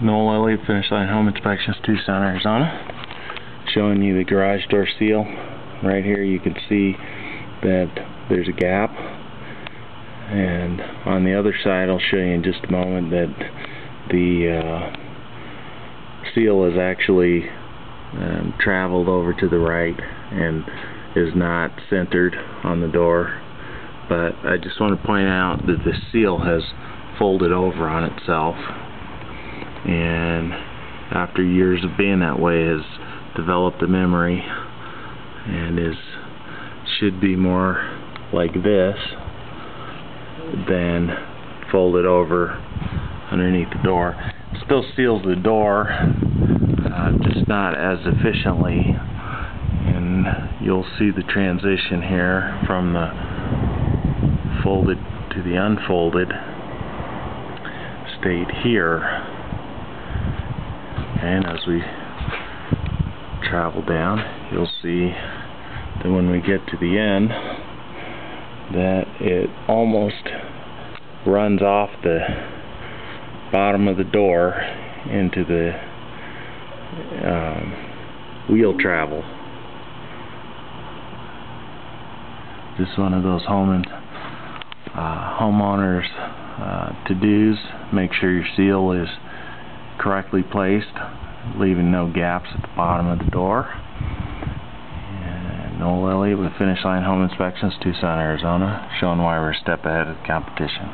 Noel Elliott, Finish Line Home Inspections, Tucson, Arizona. Showing you the garage door seal. Right here you can see that there's a gap, and on the other side I'll show you in just a moment that the seal is actually traveled over to the right and is not centered on the door. But I just want to point out that the seal has folded over on itself, and after years of being that way has developed a memory and should be more like this than folded over underneath the door. It still seals the door, just not as efficiently, and you'll see the transition here from the folded to the unfolded state here. And as we travel down, you'll see that when we get to the end, that it almost runs off the bottom of the door into the wheel travel. Just one of those homeowners to-dos. Make sure your seal is correctly placed, leaving no gaps at the bottom of the door. And Noel Elliott with Finish Line Home Inspections, Tucson, Arizona, showing why we're a step ahead of the competition.